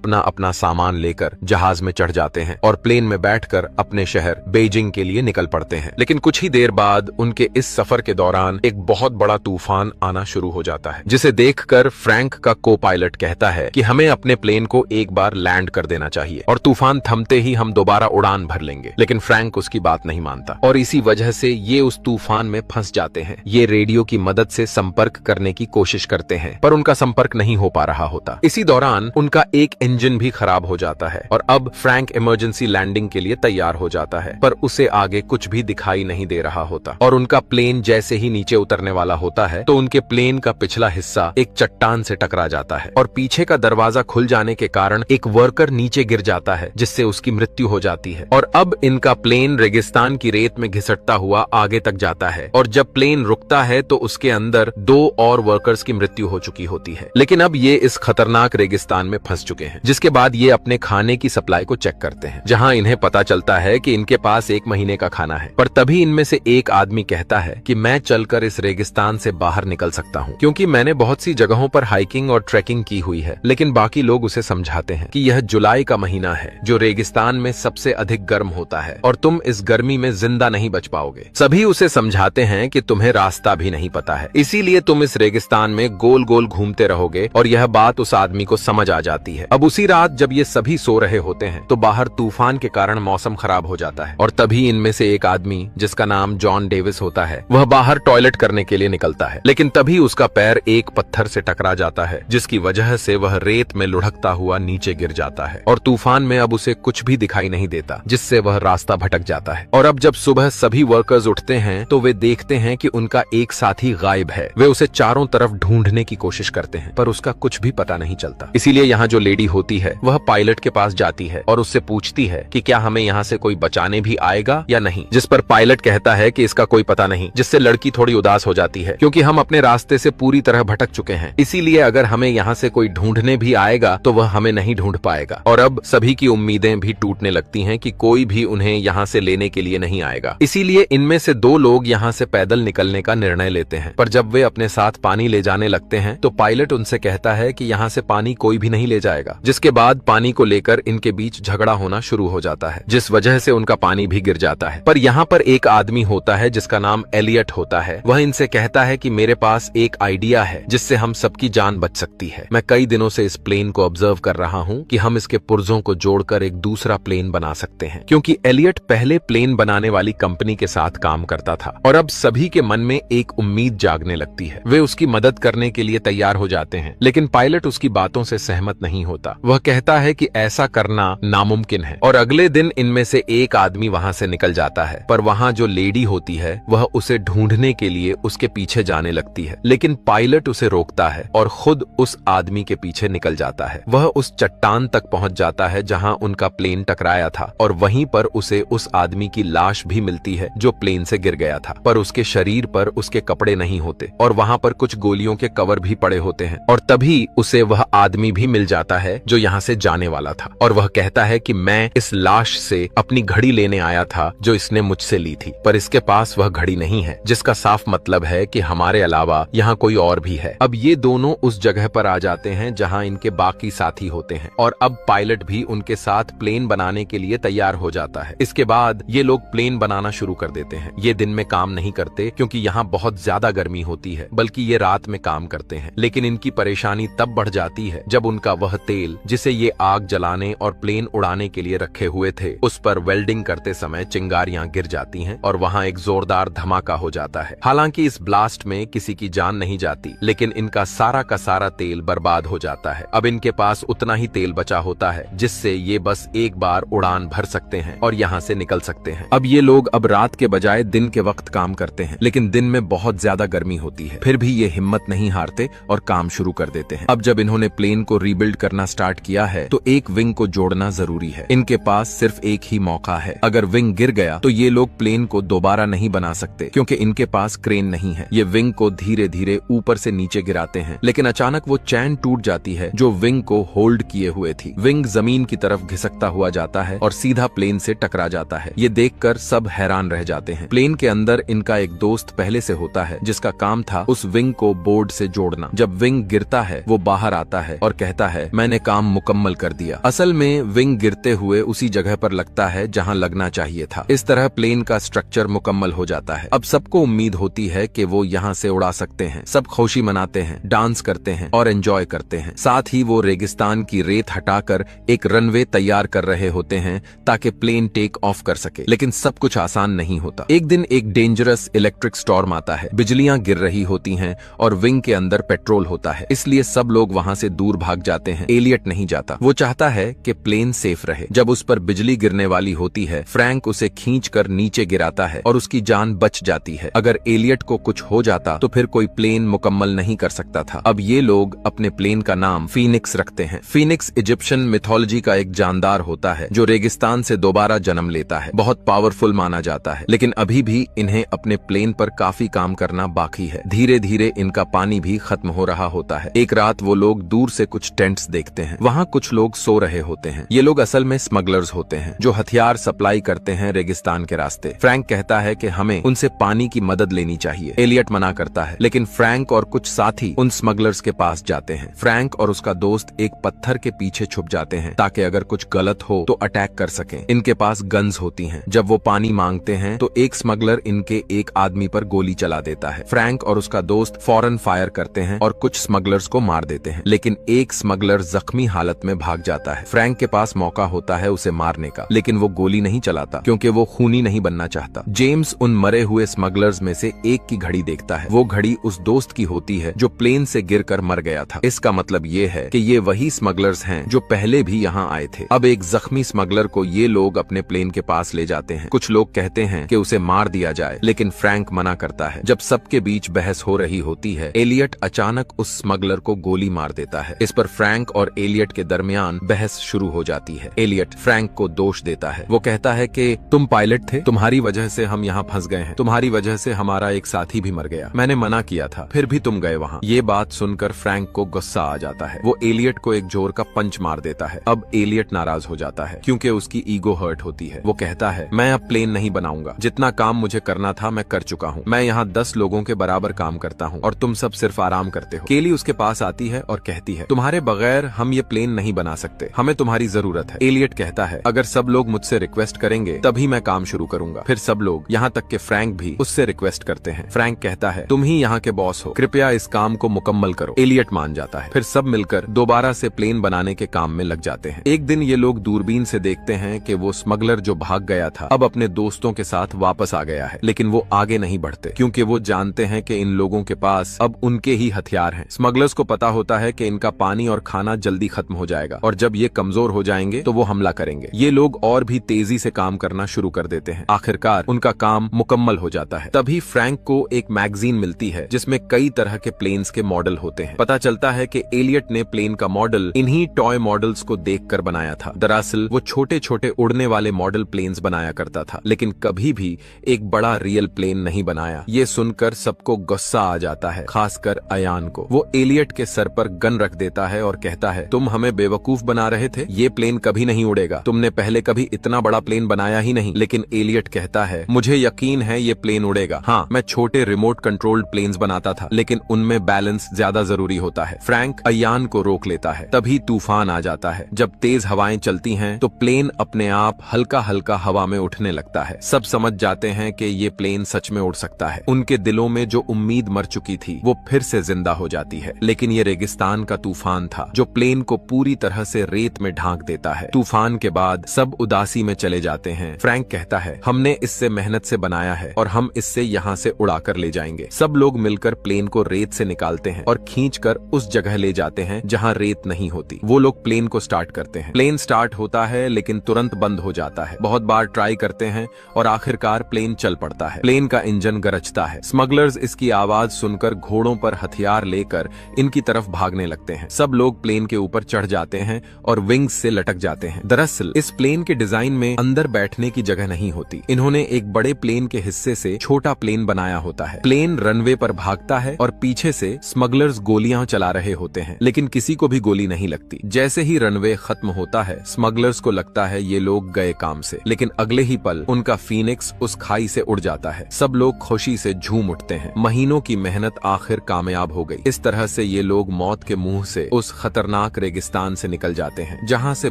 अपना अपना सामान लेकर जहाज में चढ़ जाते हैं और प्लेन में बैठकर अपने शहर बीजिंग के लिए निकल पड़ते हैं। लेकिन कुछ ही देर बाद उनके इस सफर के दौरान एक बहुत बड़ा तूफान आना शुरू हो जाता है, जिसे देखकर फ्रैंक का को पायलट कहता है कि हमें अपने प्लेन को एक बार लैंड कर देना चाहिए और तूफान थमते ही हम दोबारा उड़ान भर लेंगे। लेकिन फ्रैंक उसकी बात नहीं मानता और इसी वजह से ये उस तूफान में फंस जाते हैं। ये रेडियो की मदद से संपर्क करने की कोशिश करते हैं पर उनका संपर्क नहीं हो पा रहा होता। इसी दौरान उनका एक इंजन भी खराब हो जाता है और अब फ्रैंक इमरजेंसी लैंडिंग के लिए तैयार हो जाता है, पर उसे आगे कुछ भी दिखाई नहीं दे रहा होता और उनका प्लेन जैसे ही नीचे उतरने वाला होता है तो उनके प्लेन का पिछला हिस्सा एक चट्टान से टकरा जाता है और पीछे का दरवाजा खुल जाने के कारण एक वर्कर नीचे गिर जाता है, जिससे उसकी मृत्यु हो जाती है। और अब इनका प्लेन रेगिस्तान की रेत में घिसटता हुआ आगे तक जाता है और जब प्लेन रुकता है तो उसके अंदर 2 और वर्कर्स की मृत्यु हो चुकी होती है। लेकिन अब ये इस खतरनाक रेगिस्तान में फंस चुके हैं, जिसके बाद ये अपने खाने की सप्लाई को चेक करते हैं, जहां इन्हें पता चलता है कि इनके पास 1 महीने का खाना है। पर तभी इनमें से एक आदमी कहता है कि मैं चलकर इस रेगिस्तान से बाहर निकल सकता हूं, क्योंकि मैंने बहुत सी जगहों पर हाइकिंग और ट्रैकिंग की हुई है। लेकिन बाकी लोग उसे समझाते हैं कि यह जुलाई का महीना है जो रेगिस्तान में सबसे अधिक गर्म होता है और तुम इस गर्मी में जिंदा नहीं बच पाओगे। सभी उसे समझाते हैं कि तुम्हें रास्ता भी नहीं पता है, इसीलिए तुम इस रेगिस्तान में गोल गोल घूमते रहोगे। और यह बात उस आदमी को समझ आ जाती है। अब उसी रात जब ये सभी सो रहे होते हैं तो बाहर तूफान के कारण मौसम खराब हो जाता है और तभी इनमें से एक आदमी, जिसका नाम जॉन डेविस होता है, वह बाहर टॉयलेट करने के लिए निकलता है। लेकिन तभी उसका पैर एक पत्थर से टकरा जाता है, जिसकी वजह से वह रेत में लुढ़कता हुआ नीचे गिर जाता है और तूफान में अब उसे कुछ भी दिखाई नहीं देता, जिससे वह रास्ता भटक जाता है। और अब जब सुबह सभी वर्कर्स उठते हैं तो वे देखते हैं कि उनका एक साथी गायब है। वे उसे चारों तरफ ढूंढने की कोशिश करते हैं पर उसका कुछ भी पता नहीं चलता। इसीलिए यहाँ जो लेडी होती है वह पायलट के पास जाती है और उससे पूछती है कि क्या हमें यहाँ से कोई बचाने भी आएगा या नहीं, जिस पर पायलट कहता है कि इसका कोई पता नहीं, जिससे लड़की थोड़ी उदास हो जाती है क्योंकि हम अपने रास्ते से पूरी तरह भटक चुके हैं, इसीलिए अगर हमें यहाँ से कोई ढूंढने भी आएगा तो वह हमें नहीं ढूंढ पाएगा। और अब सभी की उम्मीदें भी टूटने लगती हैं कि कोई भी उन्हें यहाँ से लेने के लिए नहीं आएगा। इसीलिए इनमें से 2 लोग यहाँ से पैदल निकलने का निर्णय लेते हैं, पर जब वे अपने साथ पानी ले जाने लगते हैं तो पायलट उनसे कहता है कि यहाँ से पानी कोई भी नहीं ले जाएगा, जिसके बाद पानी को लेकर इनके बीच झगड़ा होना शुरू हो जाता है, जिस वजह से उनका पानी भी गिर जाता है। पर यहाँ पर एक आदमी होता है जिसका नाम एलियट होता है। वह इनसे कहता है कि मेरे पास एक आइडिया है जिससे हम सबकी जान बच सकती है। मैं कई दिनों से इस प्लेन को ऑब्जर्व कर रहा हूँ कि हम इसके पुर्जों को जोड़कर एक दूसरा प्लेन बना सकते हैं, क्योंकि एलियट पहले प्लेन बनाने वाली कंपनी के साथ काम करता था और अब सभी के मन में एक उम्मीद जागने लगती है। वे उसकी मदद करने के लिए तैयार हो जाते हैं, लेकिन पायलट उसकी बातों से सहमत नहीं होता। वह कहता है कि ऐसा करना नामुमकिन है और अगले दिन इनमें से एक आदमी वहां से निकल जाता है, पर वहां जो लेडी होती है वह उसे ढूंढने के लिए उसके पीछे जाने लगती है। लेकिन पायलट उसे रोकता है और खुद उस आदमी के पीछे निकल जाता है। वह उस चट्टान तक पहुंच जाता है जहां उनका प्लेन टकराया था और वहीं पर उसे उस आदमी की लाश भी मिलती है जो प्लेन से गिर गया था, पर उसके शरीर पर उसके कपड़े नहीं होते और वहां पर कुछ गोलियों के कवर भी पड़े होते हैं। और तभी उसे वह आदमी भी मिल जाता है जो यहाँ से जाने वाला था और वह कहता है कि मैं इस लाश से अपनी घड़ी लेने आया था जो इसने मुझसे ली थी, पर इसके पास वह घड़ी नहीं है, जिसका साफ मतलब है कि हमारे अलावा यहाँ कोई और भी है। अब ये दोनों उस जगह पर आ जाते हैं जहाँ इनके बाकी साथी होते हैं और अब पायलट भी उनके साथ प्लेन बनाने के लिए तैयार हो जाता है। इसके बाद ये लोग प्लेन बनाना शुरू कर देते हैं। ये दिन में काम नहीं करते क्योंकि यहाँ बहुत ज्यादा गर्मी होती है, बल्कि ये रात में काम करते हैं। लेकिन इनकी परेशानी तब बढ़ जाती है जब उनका वह तेल जिसे ये आग जलाने और प्लेन उड़ाने के लिए रखे हुए थे उस पर वेल्डिंग करते समय चिंगारियां गिर जाती हैं और वहां एक जोरदार धमाका हो जाता है। हालांकि इस ब्लास्ट में किसी की जान नहीं जाती, लेकिन इनका सारा का सारा तेल बर्बाद हो जाता है। अब इनके पास उतना ही तेल बचा होता है जिससे ये बस एक बार उड़ान भर सकते हैं और यहाँ से निकल सकते हैं। अब ये लोग अब रात के बजाय दिन के वक्त काम करते हैं, लेकिन दिन में बहुत ज्यादा गर्मी होती है। फिर भी ये हिम्मत नहीं हारते और काम शुरू कर देते हैं। अब जब इन्होंने प्लेन को रीबिल्ड करना स्टार्ट किया है तो एक विंग को जोड़ना जरूरी है। इनके पास सिर्फ एक ही मौका है। अगर विंग गिर गया तो ये लोग प्लेन को दोबारा नहीं बना सकते क्योंकि इनके पास क्रेन नहीं है। ये विंग को धीरे धीरे ऊपर से नीचे गिराते हैं, लेकिन अचानक वो चैन टूट जाती है जो विंग को होल्ड किए हुए थी। विंग जमीन की तरफ घिसकता हुआ जाता है और सीधा प्लेन से टकरा जाता है। ये देखकर सब हैरान रह जाते हैं। प्लेन के अंदर इनका एक दोस्त पहले से होता है जिसका काम था उस विंग को बोर्ड से जोड़ना। जब विंग गिरता है वो बाहर आता है और कहता है, मैंने काम मुकम्मल कर दिया। असल में विंग गिरते हुए उसी जगह पर लगता है जहां लगना चाहिए था। इस तरह प्लेन का स्ट्रक्चर मुकम्मल हो जाता है। अब सबको उम्मीद होती है कि वो यहाँ से उड़ा सकते हैं। सब खुशी मनाते हैं, डांस करते हैं और एंजॉय करते हैं। साथ ही वो रेगिस्तान की रेत हटाकर एक रनवे तैयार कर रहे होते हैं ताकि प्लेन टेक ऑफ कर सके। लेकिन सब कुछ आसान नहीं होता। एक दिन एक डेंजरस इलेक्ट्रिक स्टॉर्म आता है। बिजलियां गिर रही होती हैं और विंग के अंदर पेट्रोल होता है, इसलिए सब लोग वहां से दूर भाग जाते हैं। एलियट नहीं जाता। वो चाहता है कि प्लेन सेफ रहे। जब उस पर बिजली गिरने वाली होती है, फ्रैंक उसे खींचकर नीचे गिराता है और उसकी जान बच जाती है। अगर एलियट को कुछ हो जाता तो फिर कोई प्लेन मुकम्मल नहीं कर सकता था। अब ये लोग अपने प्लेन का नाम फीनिक्स रखते हैं। फीनिक्स इजिप्शियन मिथोलॉजी का एक जानदार होता है जो रेगिस्तान से दोबारा जन्म लेता है। बहुत पावरफुल माना जाता है, लेकिन अभी भी इन्हें अपने प्लेन पर काफी काम करना बाकी है। धीरे धीरे इनका पानी भी खत्म हो रहा होता है। एक रात वो लोग दूर से कुछ टेंट्स देखते हैं। वहाँ कुछ लोग सो रहे होते हैं। ये लोग असल में स्मगलर्स होते हैं जो हथियार सप्लाई करते हैं रेगिस्तान के रास्ते। फ्रैंक कहता है कि हमें उनसे पानी की मदद लेनी चाहिए। एलियट मना करता है, लेकिन फ्रैंक और कुछ साथी उन स्मगलर्स के पास जाते हैं। फ्रैंक और उसका दोस्त एक पत्थर के पीछे छुप जाते हैं ताकि अगर कुछ गलत हो तो अटैक कर सकें। इनके पास गन्स होती हैं। जब वो पानी मांगते हैं तो एक स्मगलर इनके एक आदमी पर गोली चला देता है। फ्रैंक और उसका दोस्त फौरन फायर करते हैं और कुछ स्मगलर्स को मार देते हैं, लेकिन एक स्मगलर जख्मी हालत में भाग जाता है। फ्रैंक के पास मौका होता है उसे मारने का, लेकिन वो गोली नहीं चलाता क्योंकि वो खूनी नहीं बनना चाहता। जेम्स उन मरे हुए स्मगलर्स में से एक की घड़ी देखता है। वो घड़ी उस दोस्त की होती है जो प्लेन से गिरकर मर गया था। इसका मतलब ये है कि ये वही स्मगलर्स हैं जो पहले भी यहाँ आए थे। अब एक जख्मी स्मगलर को ये लोग अपने प्लेन के पास ले जाते हैं। कुछ लोग कहते हैं कि उसे मार दिया जाए, लेकिन फ्रैंक मना करता है। जब सबके बीच बहस हो रही होती है, एलियट अचानक उस स्मगलर को गोली मार देता है। इस पर फ्रैंक और एलियट के दरमियान बहस शुरू हो जाती है। एलियट फ्रैंक को दोष देता है। वो कहता है कि तुम पायलट थे, तुम्हारी वजह से हम यहाँ फंस गए हैं, तुम्हारी वजह से हमारा एक साथी भी मर गया, मैंने मना किया था, फिर भी तुम गए वहाँ। ये बात सुनकर फ्रैंक को गुस्सा आ जाता है। वो एलियट को एक जोर का पंच मार देता है। अब एलियट नाराज हो जाता है क्योंकि उसकी ईगो हर्ट होती है। वो कहता है, मैं अब प्लेन नहीं बनाऊंगा, जितना काम मुझे करना था मैं कर चुका हूँ। मैं यहाँ 10 लोगों के बराबर काम करता हूँ और तुम सब सिर्फ आराम करते हो। केली उसके पास आती है और कहती है, तुम्हारे बगैर हम ये प्लेन नहीं बना सकते, हमें तुम्हारी जरूरत है। एलियट कहता है, अगर सब लोग मुझसे रिक्वेस्ट करेंगे तभी मैं काम शुरू करूंगा। फिर सब लोग, यहाँ तक कि फ्रैंक भी उससे रिक्वेस्ट करते हैं। फ्रैंक कहता है, तुम ही यहाँ के बॉस हो, कृपया इस काम को मुकम्मल करो। एलियट मान जाता है। फिर सब मिलकर दोबारा से प्लेन बनाने के काम में लग जाते हैं। एक दिन ये लोग दूरबीन से देखते हैं कि वो स्मगलर जो भाग गया था अब अपने दोस्तों के साथ वापस आ गया है, लेकिन वो आगे नहीं बढ़ते क्योंकि वो जानते हैं कि इन लोगों के पास अब उनके ही हथियार हैं। स्मगलर्स को पता होता है कि इनका पानी और खाना जल्दी खत्म हो जाएगा और जब ये कमजोर हो जाएंगे तो वो हमला करेंगे। ये लोग और भी तेजी से काम करना शुरू कर देते हैं। आखिरकार उनका काम मुकम्मल हो जाता है। तभी फ्रैंक को एक मैगजीन मिलती है जिसमें कई तरह के प्लेन्स के मॉडल होते हैं। पता चलता है कि एलियट ने प्लेन का मॉडल इन्हीं टॉय मॉडल्स को देखकर बनाया था। दरअसल वो छोटे छोटे उड़ने वाले मॉडल प्लेन्स बनाया करता था, लेकिन कभी भी एक बड़ा रियल प्लेन नहीं बनाया। ये सुनकर सबको गुस्सा आ जाता है, खासकर अयान को। वो एलियट के सर पर गन रख देता है और कहता है, तुम हमें बेवकूफ बना रहे थे, ये प्लेन कभी नहीं उड़ेगा, तुमने पहले कभी इतना बड़ा प्लेन बनाया ही नहीं। लेकिन एलियट कहता है, मुझे यकीन है ये प्लेन उड़ेगा। हाँ, मैं छोटे रिमोट कंट्रोल्ड प्लेन्स बनाता था, लेकिन उनमें बैलेंस ज्यादा जरूरी होता है। फ्रैंक अयान को रोक लेता है। तभी तूफान आ जाता है। जब तेज हवाएं चलती हैं तो प्लेन अपने आप हल्का हल्का हवा में उठने लगता है। सब समझ जाते हैं कि ये प्लेन सच में उड़ सकता है। उनके दिलों में जो उम्मीद मर चुकी थी वो फिर से जिंदा हो जाती है। लेकिन ये रेगिस्तान का तूफान था जो प्लेन को पूरी तरह से रेत में ढांक देता है। तूफान के बाद सब उदासी में चले जाते हैं। फ्रैंक कहता है, हमने इससे मेहनत से बनाया है और हम इससे यहाँ से उड़ाकर ले जाएंगे। सब लोग मिलकर प्लेन को रेत से निकालते हैं और खींचकर उस जगह ले जाते हैं जहाँ रेत नहीं होती। वो लोग प्लेन को स्टार्ट करते हैं। प्लेन स्टार्ट होता है लेकिन तुरंत बंद हो जाता है। बहुत बार ट्राई करते हैं और आखिरकार प्लेन चल पड़ता है। प्लेन का इंजन गरजता है। स्मगलर्स इसकी आवाज सुनकर घोड़ों पर हथियार लेकर इनकी तरफ भागने लगते हैं। सब लोग प्लेन के ऊपर चढ़ जाते हैं और विंग्स से लटक जाते हैं। दरअसल इस प्लेन के डिजाइन में अंदर बैठने की जगह नहीं होती। इन्होंने एक बड़े प्लेन के हिस्से से छोटा प्लेन बनाया होता है। प्लेन रनवे पर भागता है और पीछे से स्मगलर्स गोलियां चला रहे होते हैं, लेकिन किसी को भी गोली नहीं लगती। जैसे ही रनवे खत्म होता है, स्मगलर्स को लगता है ये लोग गए काम से, लेकिन अगले ही पल उनका फीनिक्स उस खाई से उड़ जाता है। सब लोग खुशी से झूम उठते हैं। महीनों की मेहनत आखिर कामयाब हो गई। इस तरह से ये लोग मौत के मुंह से उस खतरनाक रेगिस्तान से निकल जाते हैं, जहां से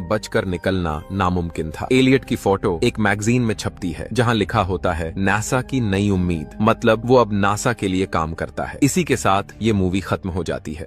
बचकर निकलना नामुमकिन था। एलियट की फोटो एक मैगजीन में छपती है, जहां लिखा होता है नासा की नई उम्मीद, मतलब वो अब नासा के लिए काम करता है। इसी के साथ ये मूवी खत्म हो जाती है।